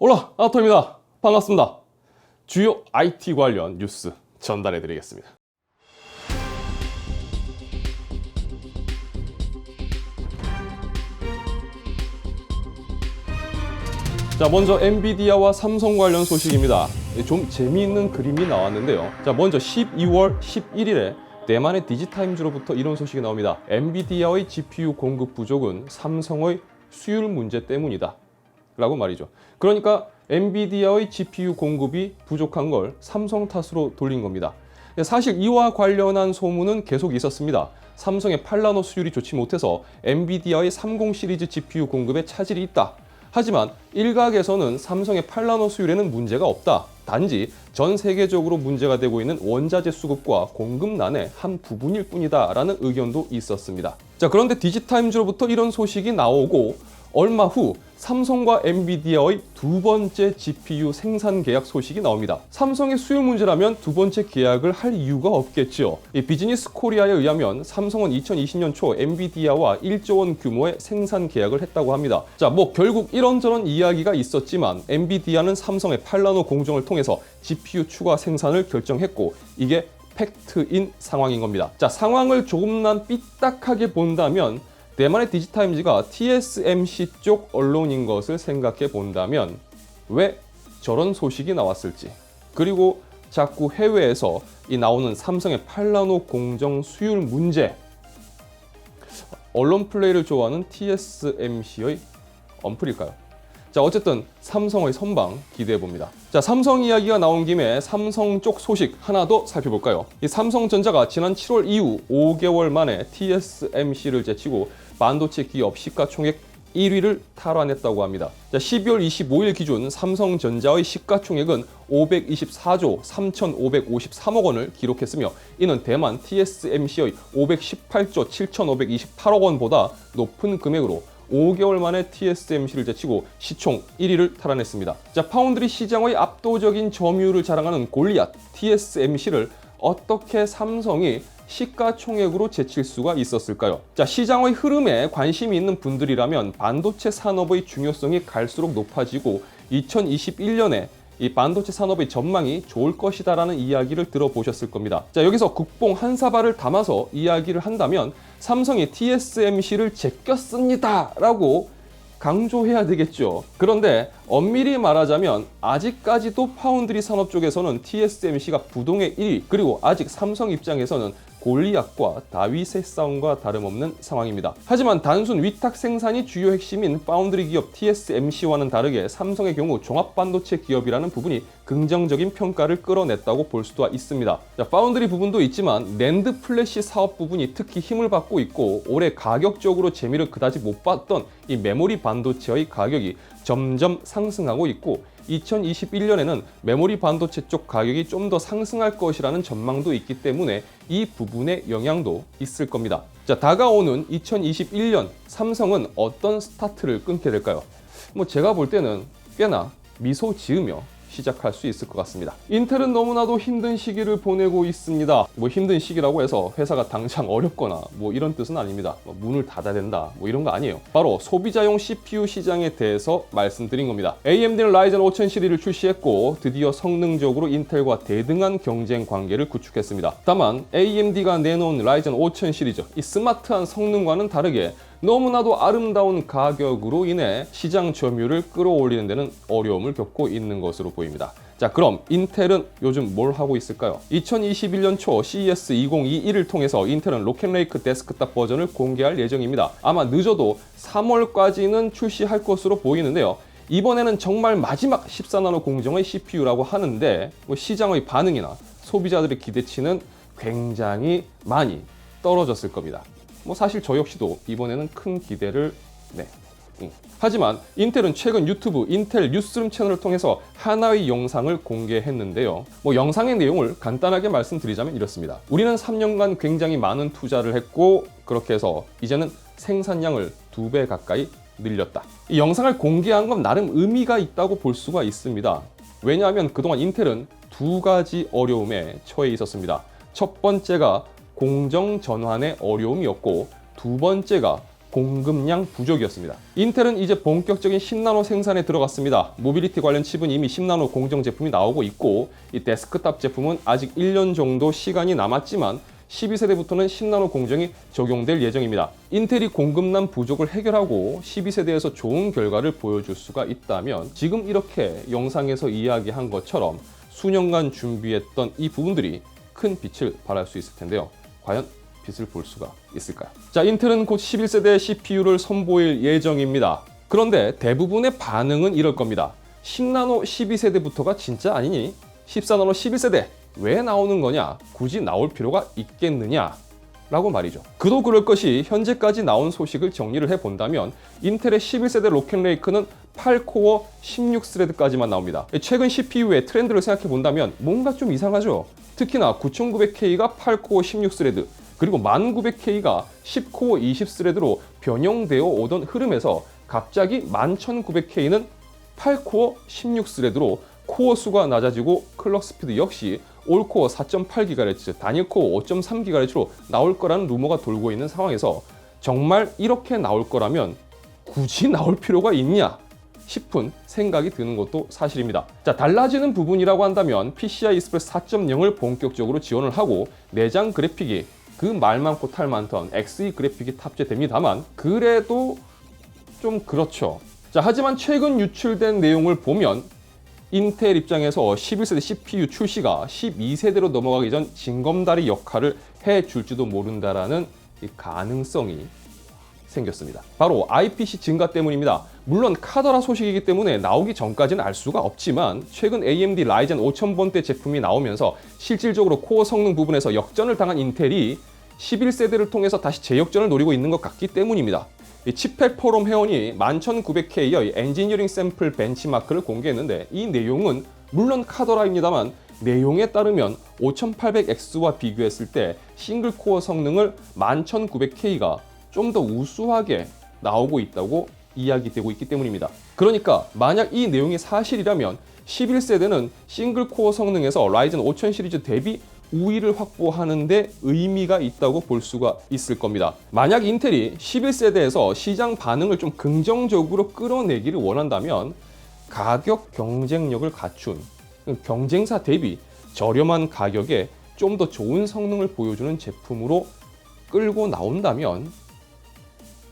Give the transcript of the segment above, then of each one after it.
올라 아토입니다. 반갑습니다. 주요 IT 관련 뉴스 전달해 드리겠습니다. 자, 먼저 엔비디아와 삼성 관련 소식입니다. 좀 재미있는 그림이 나왔는데요. 자, 먼저 12월 11일에 대만의 디지타임즈로부터 이런 소식이 나옵니다. 엔비디아의 GPU 공급 부족은 삼성의 수율 문제 때문이다 라고 말이죠. 그러니까 엔비디아의 GPU 공급이 부족한 걸 삼성 탓으로 돌린 겁니다. 사실 이와 관련한 소문은 계속 있었습니다. 삼성의 8나노 수율이 좋지 못해서 엔비디아의 30 시리즈 GPU 공급에 차질이 있다. 하지만 일각에서는 삼성의 8나노 수율에는 문제가 없다. 단지 전 세계적으로 문제가 되고 있는 원자재 수급과 공급난의 한 부분일 뿐이다 라는 의견도 있었습니다. 자, 그런데 디지타임즈로부터 이런 소식이 나오고 얼마 후 삼성과 엔비디아의 두 번째 GPU 생산 계약 소식이 나옵니다. 삼성의 수율 문제라면 두 번째 계약을 할 이유가 없겠죠. 이 비즈니스 코리아에 의하면 삼성은 2020년 초 엔비디아와 1조 원 규모의 생산 계약을 했다고 합니다. 자, 결국 이런저런 이야기가 있었지만 엔비디아는 삼성의 8나노 공정을 통해서 GPU 추가 생산을 결정했고 이게 팩트인 상황인 겁니다. 자, 상황을 조금만 삐딱하게 본다면 대만의 디지타임즈가 TSMC 쪽 언론인 것을 생각해 본다면 왜 저런 소식이 나왔을지, 그리고 자꾸 해외에서 나오는 삼성의 8나노 공정 수율 문제, 언론 플레이를 좋아하는 TSMC의 언플일까요? 자, 어쨌든 삼성의 선방 기대해 봅니다. 자, 삼성 이야기가 나온 김에 삼성 쪽 소식 하나 더 살펴볼까요? 이 삼성전자가 지난 7월 이후 5개월 만에 TSMC를 제치고 반도체 기업 시가총액 1위를 탈환했다고 합니다. 자, 12월 25일 기준 삼성전자의 시가총액은 524조 3,553억 원을 기록했으며 이는 대만 TSMC의 518조 7,528억 원보다 높은 금액으로 5개월 만에 TSMC를 제치고 시총 1위를 탈환했습니다. 자, 파운드리 시장의 압도적인 점유율을 자랑하는 골리앗 TSMC를 어떻게 삼성이 시가총액으로 제칠 수가 있었을까요? 자, 시장의 흐름에 관심이 있는 분들이라면 반도체 산업의 중요성이 갈수록 높아지고 2021년에 이 반도체 산업의 전망이 좋을 것이다라는 이야기를 들어보셨을 겁니다. 자, 여기서 국뽕 한 사발을 담아서 이야기를 한다면 삼성이 TSMC를 제꼈습니다 라고 강조해야 되겠죠. 그런데 엄밀히 말하자면 아직까지도 파운드리 산업 쪽에서는 TSMC가 부동의 1위, 그리고 아직 삼성 입장에서는 골리앗과 다윗의 싸움과 다름없는 상황입니다. 하지만 단순 위탁 생산이 주요 핵심인 파운드리 기업 TSMC와는 다르게 삼성의 경우 종합반도체 기업이라는 부분이 긍정적인 평가를 끌어냈다고 볼 수도 있습니다. 자, 파운드리 부분도 있지만 낸드 플래시 사업 부분이 특히 힘을 받고 있고 올해 가격적으로 재미를 그다지 못 봤던 이 메모리 반도체의 가격이 점점 상승하고 있고 2021년에는 메모리 반도체 쪽 가격이 좀 더 상승할 것이라는 전망도 있기 때문에 이 부분의 영향도 있을 겁니다. 자, 다가오는 2021년 삼성은 어떤 스타트를 끊게 될까요? 제가 볼 때는 꽤나 미소 지으며 시작할 수 있을 것 같습니다. 인텔은 너무나도 힘든 시기를 보내고 있습니다. 힘든 시기라고 해서 회사가 당장 어렵거나 이런 뜻은 아닙니다. 문을 닫아야 된다 이런 거 아니에요. 바로 소비자용 CPU 시장에 대해서 말씀드린 겁니다. AMD는 라이젠 5000 시리즈를 출시했고 드디어 성능적으로 인텔과 대등한 경쟁 관계를 구축했습니다. 다만 AMD가 내놓은 라이젠 5000 시리즈, 이 스마트한 성능과는 다르게 너무나도 아름다운 가격으로 인해 시장 점유율을 끌어올리는 데는 어려움을 겪고 있는 것으로 보입니다. 자, 그럼 인텔은 요즘 뭘 하고 있을까요? 2021년 초 CES 2021을 통해서 인텔은 로켓레이크 데스크탑 버전을 공개할 예정입니다. 아마 늦어도 3월까지는 출시할 것으로 보이는데요. 이번에는 정말 마지막 14나노 공정의 CPU라고 하는데 시장의 반응이나 소비자들의 기대치는 굉장히 많이 떨어졌을 겁니다. 사실 저 역시도 이번에는 큰 기대를 하지만 인텔은 최근 유튜브 인텔 뉴스룸 채널을 통해서 하나의 영상을 공개했는데요. 영상의 내용을 간단하게 말씀드리자면 이렇습니다. 우리는 3년간 굉장히 많은 투자를 했고 그렇게 해서 이제는 생산량을 2배 가까이 늘렸다. 이 영상을 공개한 건 나름 의미가 있다고 볼 수가 있습니다. 왜냐하면 그동안 인텔은 두 가지 어려움에 처해 있었습니다. 첫 번째가 공정 전환의 어려움이었고 두 번째가 공급량 부족이었습니다. 인텔은 이제 본격적인 10나노 생산에 들어갔습니다. 모빌리티 관련 칩은 이미 10나노 공정 제품이 나오고 있고 이 데스크탑 제품은 아직 1년 정도 시간이 남았지만 12세대부터는 10나노 공정이 적용될 예정입니다. 인텔이 공급난 부족을 해결하고 12세대에서 좋은 결과를 보여줄 수가 있다면 지금 이렇게 영상에서 이야기한 것처럼 수년간 준비했던 이 부분들이 큰 빛을 발할 수 있을 텐데요. 과연 빛을 볼 수가 있을까요? 자, 인텔은 곧 11세대 CPU를 선보일 예정입니다. 그런데 대부분의 반응은 이럴 겁니다. 10나노 12세대부터가 진짜 아니니? 14나노 11세대 왜 나오는 거냐? 굳이 나올 필요가 있겠느냐? 라고 말이죠. 그도 그럴 것이 현재까지 나온 소식을 정리를 해본다면 인텔의 11세대 로켓레이크는 8코어 16스레드까지만 나옵니다. 최근 CPU의 트렌드를 생각해 본다면 뭔가 좀 이상하죠? 특히나 9900K가 8코어 16스레드 그리고 1900K가 10코어 20스레드로 변형되어 오던 흐름에서 갑자기 11900K는 8코어 16스레드로 코어 수가 낮아지고 클럭 스피드 역시 올코어 4.8GHz, 단일코어 5.3GHz로 나올 거라는 루머가 돌고 있는 상황에서 정말 이렇게 나올 거라면 굳이 나올 필요가 있냐 싶은 생각이 드는 것도 사실입니다. 자, 달라지는 부분이라고 한다면 PCI Express 4.0을 본격적으로 지원을 하고 내장 그래픽이 그 말 많고 탈 많던 Xe 그래픽이 탑재됩니다만 그래도 좀 그렇죠. 자, 하지만 최근 유출된 내용을 보면 인텔 입장에서 11세대 CPU 출시가 12세대로 넘어가기 전 징검다리 역할을 해줄지도 모른다라는 가능성이 생겼습니다. 바로 IPC 증가 때문입니다. 물론 카더라 소식이기 때문에 나오기 전까지는 알 수가 없지만 최근 AMD 라이젠 5000번대 제품이 나오면서 실질적으로 코어 성능 부분에서 역전을 당한 인텔이 11세대를 통해서 다시 재역전을 노리고 있는 것 같기 때문입니다. 칩팩 포럼 회원이 11900K의 엔지니어링 샘플 벤치마크를 공개했는데 이 내용은 물론 카더라입니다만 내용에 따르면 5800X와 비교했을 때 싱글 코어 성능을 11900K가 좀 더 우수하게 나오고 있다고 이야기되고 있기 때문입니다. 그러니까 만약 이 내용이 사실이라면 11세대는 싱글 코어 성능에서 라이젠 5000 시리즈 대비 우위를 확보하는 데 의미가 있다고 볼 수가 있을 겁니다. 만약 인텔이 11세대에서 시장 반응을 좀 긍정적으로 끌어내기를 원한다면 가격 경쟁력을 갖춘 경쟁사 대비 저렴한 가격에 좀 더 좋은 성능을 보여주는 제품으로 끌고 나온다면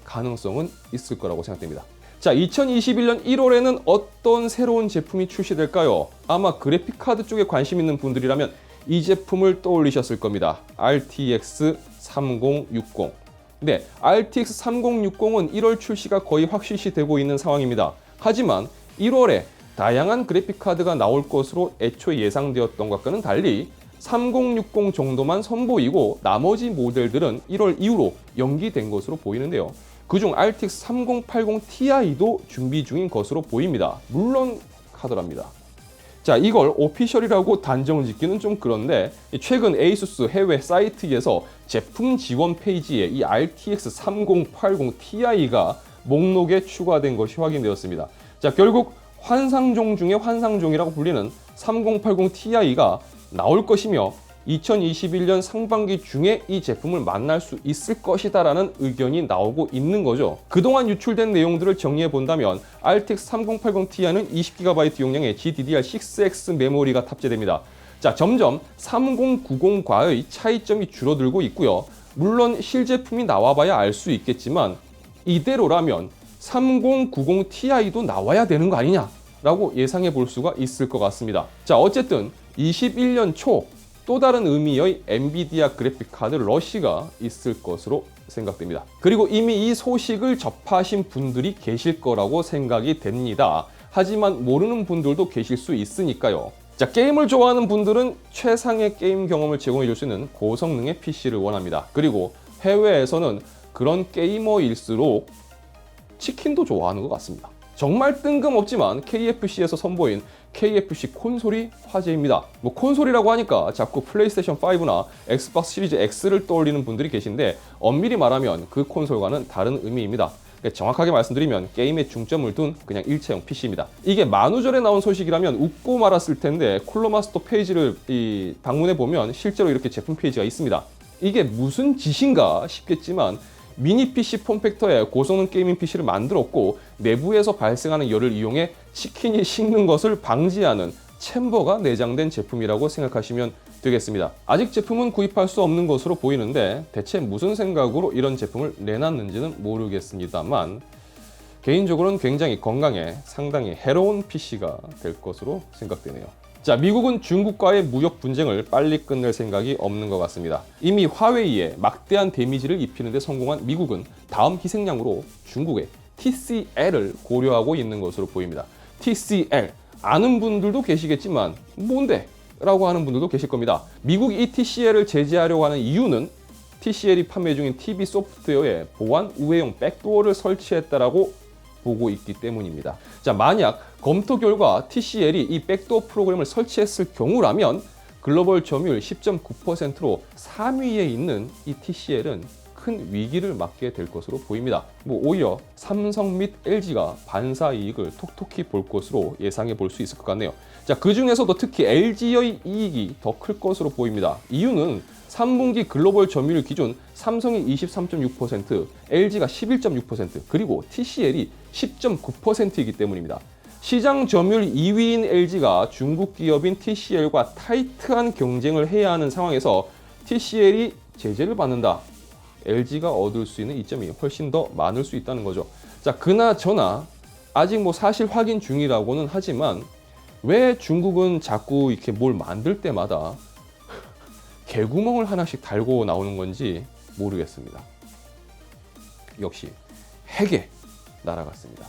가능성은 있을 거라고 생각됩니다. 자, 2021년 1월에는 어떤 새로운 제품이 출시될까요? 아마 그래픽카드 쪽에 관심 있는 분들이라면 이 제품을 떠올리셨을 겁니다. RTX 3060. 네, RTX 3060은 1월 출시가 거의 확실시되고 있는 상황입니다. 하지만 1월에 다양한 그래픽카드가 나올 것으로 애초에 예상되었던 것과는 달리 3060 정도만 선보이고 나머지 모델들은 1월 이후로 연기된 것으로 보이는데요. 그중 RTX 3080 Ti도 준비 중인 것으로 보입니다. 물론 카더라입니다. 자, 이걸 오피셜이라고 단정 짓기는 좀 그런데 최근 에이수스 해외 사이트에서 제품 지원 페이지에 이 RTX 3080 Ti가 목록에 추가된 것이 확인되었습니다. 자, 결국 환상종 중에 환상종이라고 불리는 3080 Ti가 나올 것이며 2021년 상반기 중에 이 제품을 만날 수 있을 것이다라는 의견이 나오고 있는 거죠. 그동안 유출된 내용들을 정리해 본다면 RTX 3080 Ti는 20GB 용량의 GDDR6X 메모리가 탑재됩니다. 자, 점점 3090과의 차이점이 줄어들고 있고요. 물론 실제품이 나와봐야 알 수 있겠지만 이대로라면 3090 Ti도 나와야 되는 거 아니냐라고 예상해 볼 수가 있을 것 같습니다. 자, 어쨌든 21년 초 또 다른 의미의 엔비디아 그래픽카드 러시가 있을 것으로 생각됩니다. 그리고 이미 이 소식을 접하신 분들이 계실 거라고 생각이 됩니다. 하지만 모르는 분들도 계실 수 있으니까요. 자, 게임을 좋아하는 분들은 최상의 게임 경험을 제공해 줄 수 있는 고성능의 PC를 원합니다. 그리고 해외에서는 그런 게이머일수록 치킨도 좋아하는 것 같습니다. 정말 뜬금없지만 KFC에서 선보인 KFC 콘솔이 화제입니다. 뭐 콘솔이라고 하니까 자꾸 플레이스테이션 5나 엑스박스 시리즈 X를 떠올리는 분들이 계신데 엄밀히 말하면 그 콘솔과는 다른 의미입니다. 정확하게 말씀드리면 게임에 중점을 둔 그냥 일체형 PC입니다. 이게 만우 전에 나온 소식이라면 웃고 말았을 텐데 콜로마스터 페이지를 방문해 보면 실제로 이렇게 제품 페이지가 있습니다. 이게 무슨 짓인가 싶겠지만 미니 PC 폼팩터에 고성능 게이밍 PC를 만들었고 내부에서 발생하는 열을 이용해 치킨이 식는 것을 방지하는 챔버가 내장된 제품이라고 생각하시면 되겠습니다. 아직 제품은 구입할 수 없는 것으로 보이는데 대체 무슨 생각으로 이런 제품을 내놨는지는 모르겠습니다만 개인적으로는 굉장히 건강에 상당히 해로운 PC가 될 것으로 생각되네요. 자, 미국은 중국과의 무역 분쟁을 빨리 끝낼 생각이 없는 것 같습니다. 이미 화웨이에 막대한 데미지를 입히는 데 성공한 미국은 다음 희생양으로 중국의 TCL을 고려하고 있는 것으로 보입니다. TCL, 아는 분들도 계시겠지만 뭔데? 라고 하는 분들도 계실 겁니다. 미국이 이 TCL을 제재하려고 하는 이유는 TCL이 판매 중인 TV 소프트웨어에 보안 우회용 백도어를 설치했다라고 보고 있기 때문입니다. 자, 만약 검토 결과 TCL이 이 백도어 프로그램을 설치했을 경우라면 글로벌 점유율 10.9%로 3위에 있는 이 TCL은 큰 위기를 맞게 될 것으로 보입니다. 오히려 삼성 및 LG가 반사 이익을 톡톡히 볼 것으로 예상해 볼 수 있을 것 같네요. 자, 그 중에서도 특히 LG의 이익이 더 클 것으로 보입니다. 이유는 3분기 글로벌 점유율 기준 삼성이 23.6%, LG가 11.6%, 그리고 TCL이 10.9%이기 때문입니다. 시장 점유율 2위인 LG가 중국 기업인 TCL과 타이트한 경쟁을 해야 하는 상황에서 TCL이 제재를 받는다. LG가 얻을 수 있는 이점이 훨씬 더 많을 수 있다는 거죠. 자, 그나저나 아직 사실 확인 중이라고는 하지만 왜 중국은 자꾸 이렇게 뭘 만들 때마다 개구멍을 하나씩 달고 나오는 건지 모르겠습니다. 역시 핵의 나라 같습니다.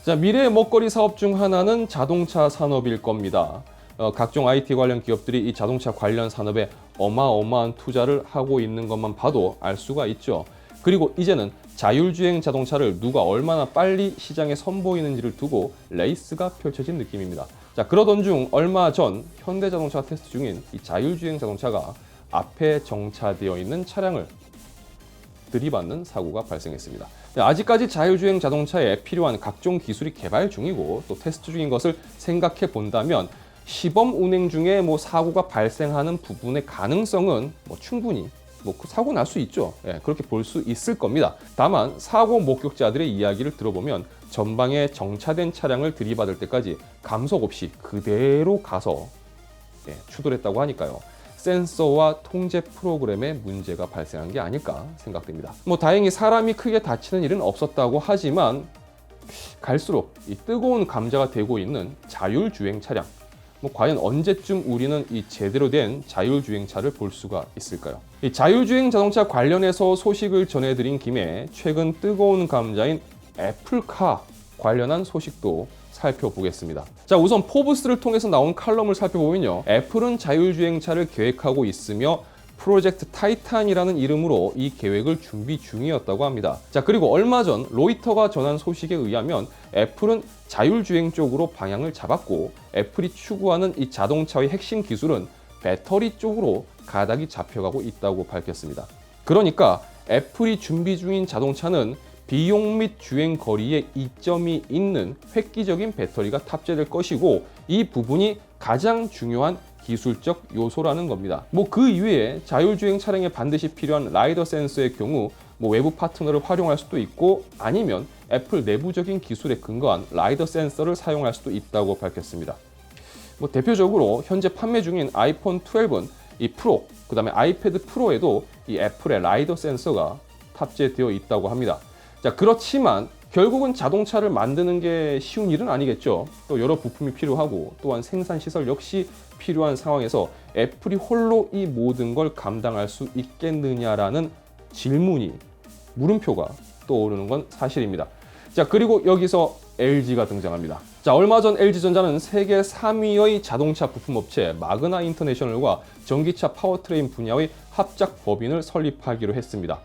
자, 미래의 먹거리 사업 중 하나는 자동차 산업일 겁니다. 각종 IT 관련 기업들이 이 자동차 관련 산업에 어마어마한 투자를 하고 있는 것만 봐도 알 수가 있죠. 그리고 이제는 자율주행 자동차를 누가 얼마나 빨리 시장에 선보이는지를 두고 레이스가 펼쳐진 느낌입니다. 자, 그러던 중 얼마 전 현대자동차가 테스트 중인 이 자율주행 자동차가 앞에 정차되어 있는 차량을 들이받는 사고가 발생했습니다. 아직까지 자율주행 자동차에 필요한 각종 기술이 개발 중이고 또 테스트 중인 것을 생각해 본다면 시범 운행 중에 사고가 발생하는 부분의 가능성은 충분히 사고 날 수 있죠. 예, 그렇게 볼 수 있을 겁니다. 다만 사고 목격자들의 이야기를 들어보면 전방에 정차된 차량을 들이받을 때까지 감속 없이 그대로 가서 추돌했다고 하니까요. 센서와 통제 프로그램에 문제가 발생한 게 아닐까 생각됩니다. 다행히 사람이 크게 다치는 일은 없었다고 하지만 갈수록 이 뜨거운 감자가 되고 있는 자율주행 차량, 과연 언제쯤 우리는 이 제대로 된 자율주행차를 볼 수가 있을까요? 이 자율주행 자동차 관련해서 소식을 전해드린 김에 최근 뜨거운 감자인 애플카 관련한 소식도 살펴보겠습니다. 자, 우선 포브스를 통해서 나온 칼럼을 살펴보면요. 애플은 자율주행차를 계획하고 있으며 프로젝트 타이탄이라는 이름으로 이 계획을 준비 중이었다고 합니다. 자, 그리고 얼마 전 로이터가 전한 소식에 의하면 애플은 자율주행 쪽으로 방향을 잡았고 애플이 추구하는 이 자동차의 핵심 기술은 배터리 쪽으로 가닥이 잡혀가고 있다고 밝혔습니다. 그러니까 애플이 준비 중인 자동차는 비용 및 주행 거리에 이점이 있는 획기적인 배터리가 탑재될 것이고 이 부분이 가장 중요한 기술적 요소라는 겁니다. 그 이외에 자율주행 차량에 반드시 필요한 라이더 센서의 경우 외부 파트너를 활용할 수도 있고 아니면 애플 내부적인 기술에 근거한 라이더 센서를 사용할 수도 있다고 밝혔습니다. 대표적으로 현재 판매 중인 아이폰 12은 이 프로, 그 다음에 아이패드 프로에도 이 애플의 라이더 센서가 탑재되어 있다고 합니다. 자, 그렇지만 결국은 자동차를 만드는 게 쉬운 일은 아니겠죠. 또 여러 부품이 필요하고 또한 생산 시설 역시 필요한 상황에서 애플이 홀로 이 모든 걸 감당할 수 있겠느냐라는 질문이 물음표가 떠오르는 건 사실입니다. 자, 그리고 여기서 LG가 등장합니다. 자, 얼마 전 LG전자는 세계 3위의 자동차 부품업체 마그나 인터내셔널과 전기차 파워트레인 분야의 합작 법인을 설립하기로 했습니다.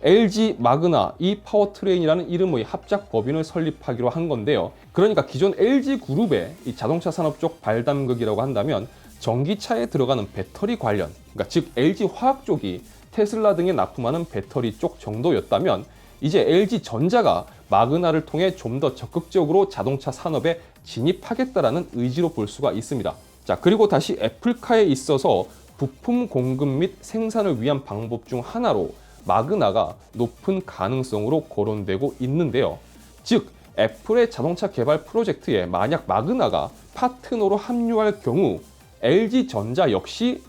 LG 마그나 이 파워트레인이라는 이름의 합작 법인을 설립하기로 한 건데요. 그러니까 기존 LG 그룹의 이 자동차 산업 쪽 발담극이라고 한다면 전기차에 들어가는 배터리 관련, 그러니까 즉 LG 화학 쪽이 테슬라 등에 납품하는 배터리 쪽 정도였다면 이제 LG 전자가 마그나를 통해 좀 더 적극적으로 자동차 산업에 진입하겠다라는 의지로 볼 수가 있습니다. 자, 그리고 다시 애플카에 있어서 부품 공급 및 생산을 위한 방법 중 하나로 마그나가 높은 가능성으로 거론되고 있는데요. 즉, 애플의 자동차 개발 프로젝트에 만약 마그나가 파트너로 합류할 경우 LG전자 역시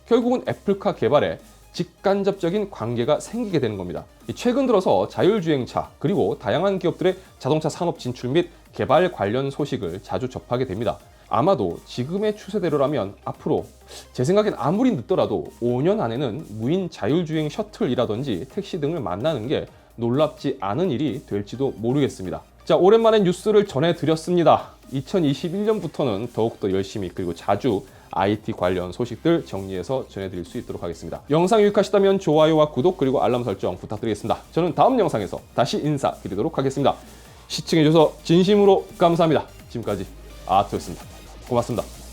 결국은 애플카 개발에 직간접적인 관계가 생기게 되는 겁니다. 최근 들어서 자율주행차 그리고 다양한 기업들의 자동차 산업 진출 및 개발 관련 소식을 자주 접하게 됩니다. 아마도 지금의 추세대로라면 앞으로 제 생각엔 아무리 늦더라도 5년 안에는 무인 자율주행 셔틀이라든지 택시 등을 만나는 게 놀랍지 않은 일이 될지도 모르겠습니다. 자, 오랜만에 뉴스를 전해드렸습니다. 2021년부터는 더욱더 열심히 그리고 자주 IT 관련 소식들 정리해서 전해드릴 수 있도록 하겠습니다. 영상 유익하시다면 좋아요와 구독 그리고 알람 설정 부탁드리겠습니다. 저는 다음 영상에서 다시 인사드리도록 하겠습니다. 시청해주셔서 진심으로 감사합니다. 지금까지 아트였습니다. 고맙습니다.